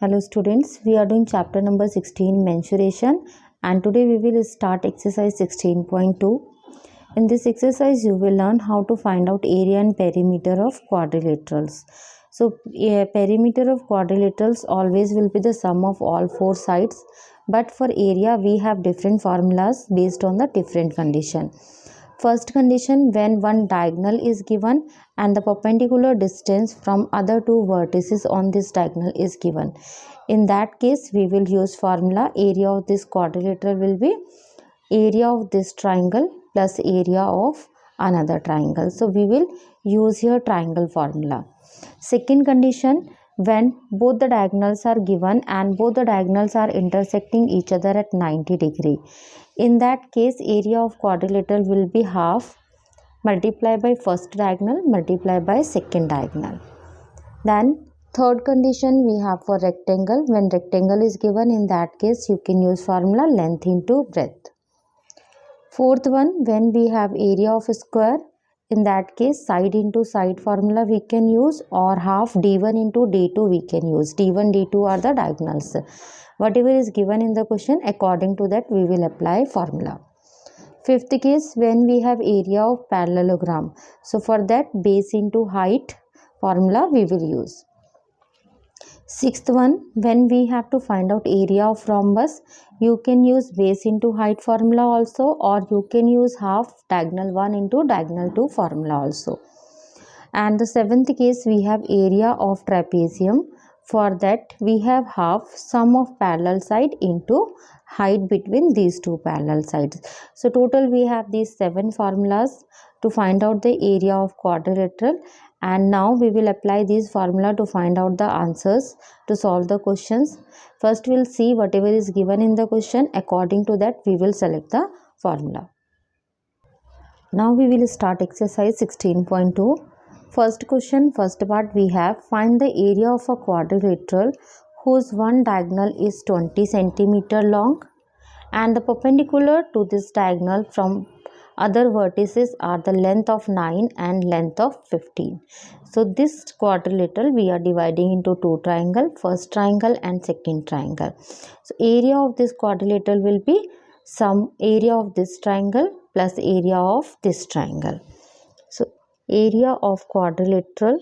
Hello students, we are doing chapter number 16 mensuration and today we will start exercise 16.2. In this exercise you will learn how to find out area and perimeter of quadrilaterals. So perimeter of quadrilaterals always will be the sum of all four sides, but for area we have different formulas based on the different condition. First condition, when one diagonal is given and the perpendicular distance from other two vertices on this diagonal is given. In that case, we will use formula area of this quadrilateral will be area of this triangle plus area of another triangle. So, we will use here triangle formula. Second condition, when both the diagonals are given and both the diagonals are intersecting each other at 90 degree. In that case, area of quadrilateral will be half multiplied by first diagonal multiplied by second diagonal. Then third condition we have for rectangle. When rectangle is given, in that case you can use formula length into breadth. Fourth one, when we have area of a square, in that case side into side formula we can use, or half d1 into d2 we can use. d1 d2 are the diagonals. Whatever is given in the question, according to that we will apply formula. Fifth case, when we have area of parallelogram. So for that, base into height formula we will use. Sixth one, when we have to find out area of rhombus, you can use base into height formula also, or you can use half diagonal 1 into diagonal 2 formula also. And the seventh case, we have area of trapezium. For that, we have half sum of parallel side into height between these two parallel sides. So total we have these 7 formulas to find out the area of quadrilateral, and now we will apply these formula to find out the answers to solve the questions. First we'll see whatever is given in the question. According to that we will select the formula. Now we will start exercise 16.2. First question, first part we have, find the area of a quadrilateral whose one diagonal is 20 centimeter long and the perpendicular to this diagonal from other vertices are the length of 9 and length of 15. So this quadrilateral we are dividing into two triangle, first triangle and second triangle. So area of this quadrilateral will be sum area of this triangle plus area of this triangle. So area of quadrilateral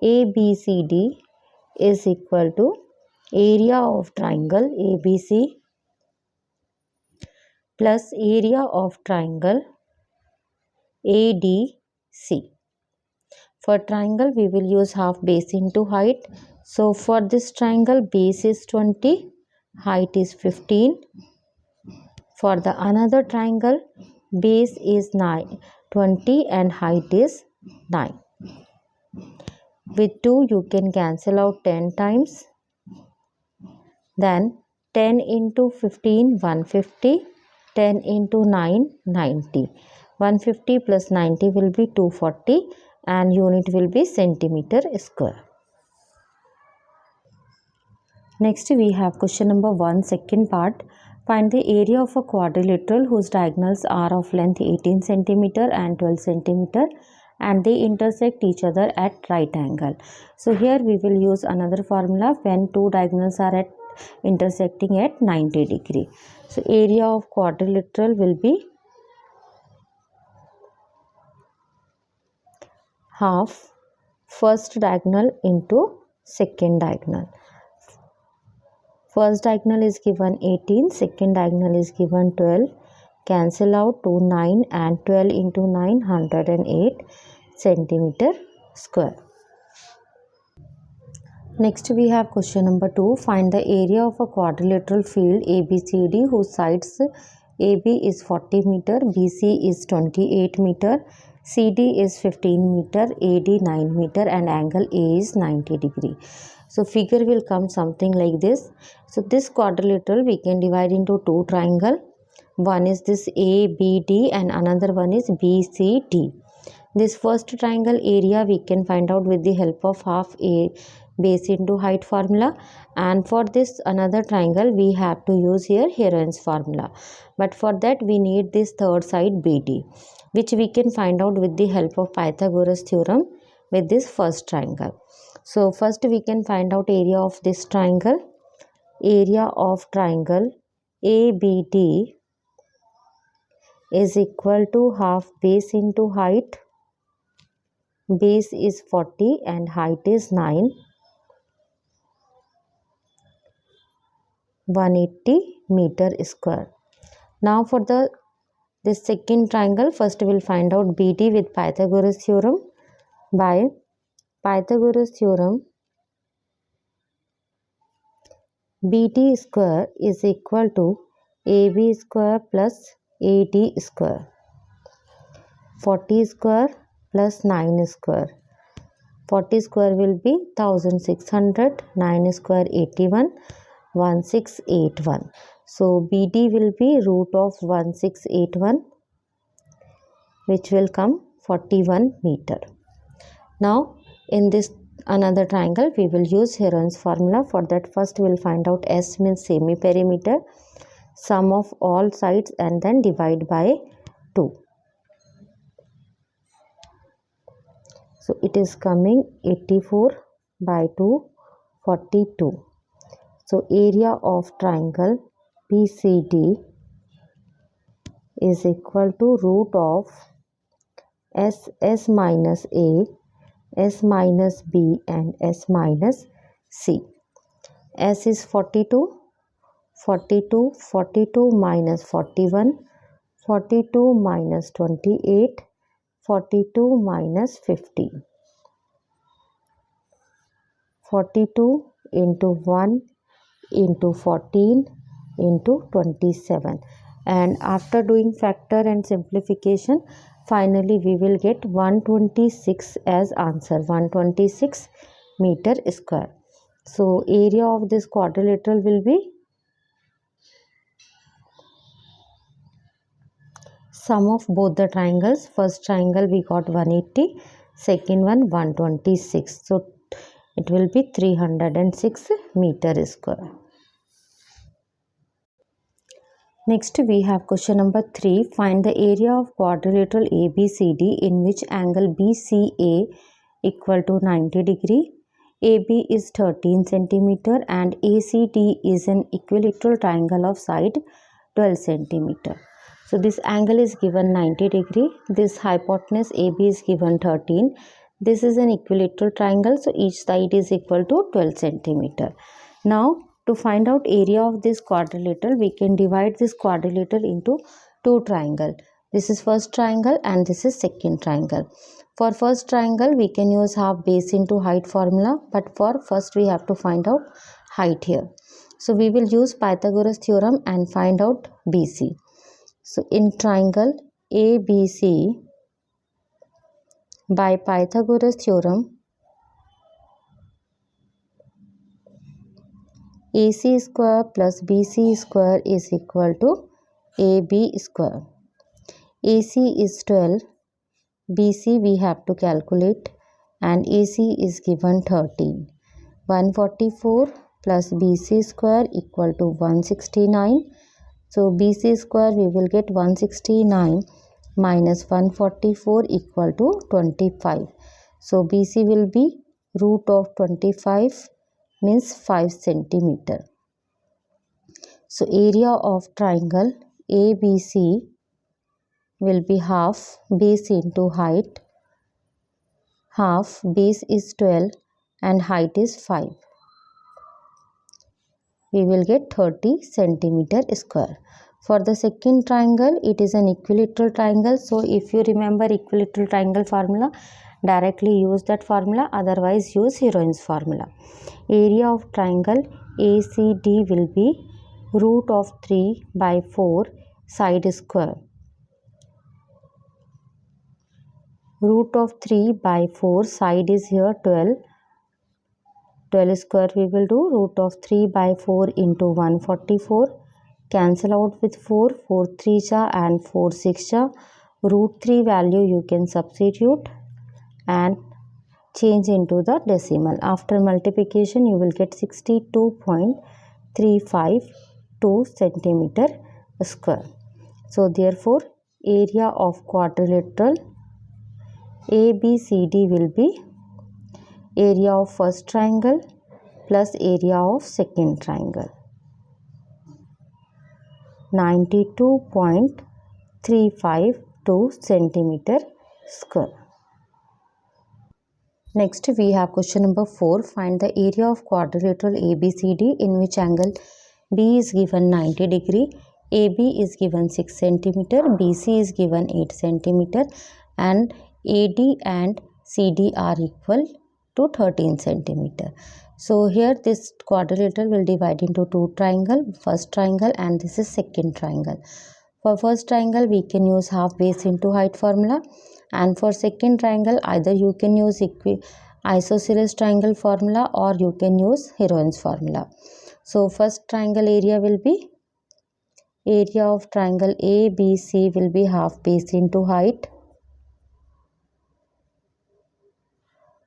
ABCD is equal to area of triangle ABC plus area of triangle ADC. For triangle we will use half base into height. So for this triangle base is 20, height is 15. For the another triangle base is 20 and height is 9. With 2 you can cancel out 10 times. Then 10 into 15 150, 10 into 9 90. 150 plus 90 will be 240 and unit will be centimeter square. Next we have question number 1, second part. Find the area of a quadrilateral whose diagonals are of length 18 centimeter and 12 centimeter and they intersect each other at right angle. So here we will use another formula when two diagonals are at intersecting at 90 degree. So area of quadrilateral will be half first diagonal into second diagonal. First diagonal is given 18, second diagonal is given 12. Cancel out 2 9 and 12 into 9 108 centimeter square. Next we have question number 2. Find the area of a quadrilateral field ABCD whose sides AB is 40 meter, BC is 28 meter, CD is 15 meter, AD 9 meter and angle A is 90 degree. So figure will come something like this. So this quadrilateral we can divide into two triangle. One is this ABD and another one is BCD. This first triangle area we can find out with the help of half a base into height formula, and for this another triangle we have to use here Heron's formula, but for that we need this third side BD, which we can find out with the help of Pythagoras theorem, with this first triangle. So first we can find out area of this triangle. Area of triangle ABD is equal to half base into height. Base is 40 and height is 9. 180 meter square. Now for this second triangle, first we will find out BD with Pythagoras theorem. By Pythagoras theorem, BD square is equal to AB square plus AD square. 40 square plus 9 square. 40 square will be 1600, 9 square 81, 1681. So BD will be root of 1681, which will come 41 meter. Now in this another triangle we will use Heron's formula. For that first we will find out S means semi perimeter, sum of all sides and then divide by 2. So it is coming 84 by 2, 42. So area of triangle BCD is equal to root of S minus A, S minus B and S minus C. S is 42, 42, 42 minus 41, 42 minus 28, 42 minus 50. 42 into 1 into 14 into 27. And after doing factor and simplification, finally we will get 126 as answer, 126 meter square. So area of this quadrilateral will be sum of both the triangles. First triangle we got 180, second one 126. So it will be 306 meter square. Next we have question number 3. Find the area of quadrilateral ABCD in which angle BCA equal to 90 degree. AB is 13 centimeter and ACD is an equilateral triangle of side 12 centimeter. So this angle is given 90 degree. This hypotenuse AB is given 13. This is an equilateral triangle, so each side is equal to 12 centimeter. Now to find out area of this quadrilateral, we can divide this quadrilateral into two triangles. This is first triangle and this is second triangle. For first triangle, we can use half base into height formula, but for first we have to find out height here. So we will use Pythagoras theorem and find out BC. So in triangle ABC, by Pythagoras theorem, AC square plus BC square is equal to AB square. AC is 12, BC we have to calculate, and AC is given 13. 144 plus BC square equal to 169. So BC square we will get 169 minus 144 equal to 25. So BC will be root of 25 means 5 centimeter. So area of triangle ABC will be half base into height. Half base is 12 and height is 5. We will get 30 centimeter square. For the second triangle, it is an equilateral triangle. So if you remember equilateral triangle formula, directly use that formula, otherwise use Heron's formula. Area of triangle ACD will be root of 3 by 4 side square. Root of 3 by 4 side is here 12. 12 square we will do, root of 3 by 4 into 144. Cancel out with 4, 4 3 cha and 4 6 cha. Root 3 value you can substitute and change into the decimal. After multiplication you will get 62.352 centimeter square. So therefore area of quadrilateral ABCD will be area of first triangle plus area of second triangle. 92.352 centimeter square. Next we have question number 4. Find the area of quadrilateral ABCD in which angle B is given 90 degree, AB is given 6 centimeter, BC is given 8 centimeter and AD and CD are equal to 13 centimeter. So here this quadrilateral will divide into two triangle, first triangle and this is second triangle. For first triangle we can use half base into height formula, and for second triangle either you can use isosceles triangle formula or you can use Heron's formula. So first triangle area will be, area of triangle ABC will be half base into height,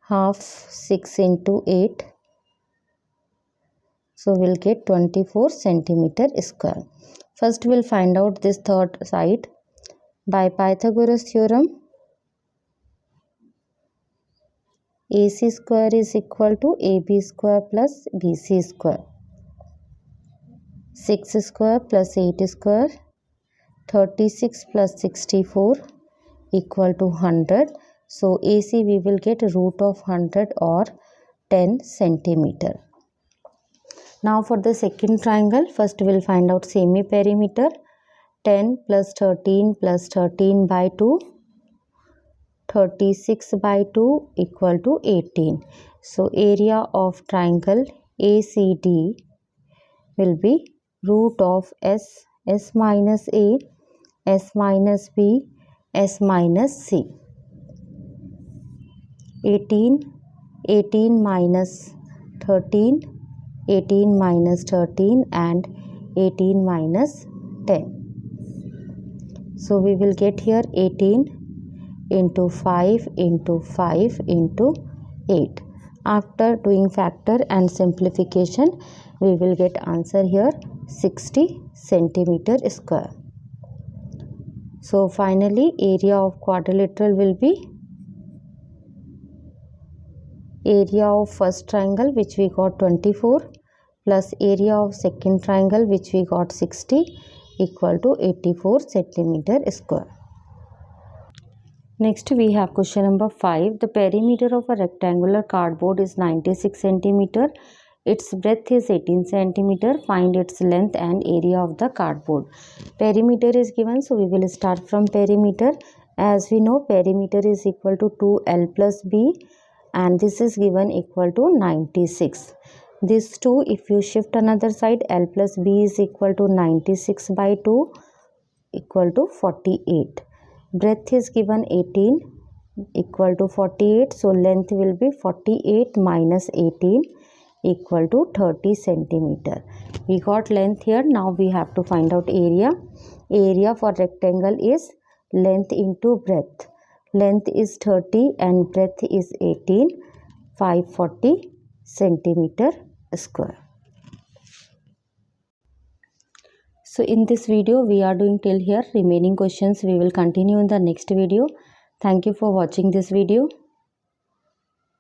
half 6 into 8. So we'll get 24 centimeter square. First we'll find out this third side by Pythagoras theorem. AC square is equal to AB square plus BC square. 6 square plus 8 square, 36 plus 64 equal to 100. So AC we will get root of 100 or 10 centimeter. Now for the second triangle, first we will find out semi-perimeter. 10 plus 13 plus 13 by 2, 36 by 2 equal to 18. So area of triangle ACD will be root of S minus A, S minus B, S minus C. 18 minus 13, 18 minus 13 and 18 minus 10. So we will get here 18 into 5 into 5 into 8. After doing factor and simplification, we will get answer here 60 centimeter square. So finally area of quadrilateral will be, area of first triangle which we got 24 plus area of second triangle which we got 60 equal to 84 centimeter square. Next we have question number 5. The perimeter of a rectangular cardboard is 96 centimeter. Its breadth is 18 centimeter. Find its length and area of the cardboard. Perimeter is given, so we will start from perimeter. As we know, perimeter is equal to 2L plus B and this is given equal to 96. This 2, if you shift another side, L plus B is equal to 96 by 2 equal to 48. Breadth is given 18 equal to 48. So length will be 48 minus 18 equal to 30 centimeter. We got length here. Now we have to find out area. Area for rectangle is length into breadth. Length is 30 and breadth is 18. 540 centimeter square. So in this video we are doing till here. Remaining questions we will continue in the next video. Thank you for watching this video.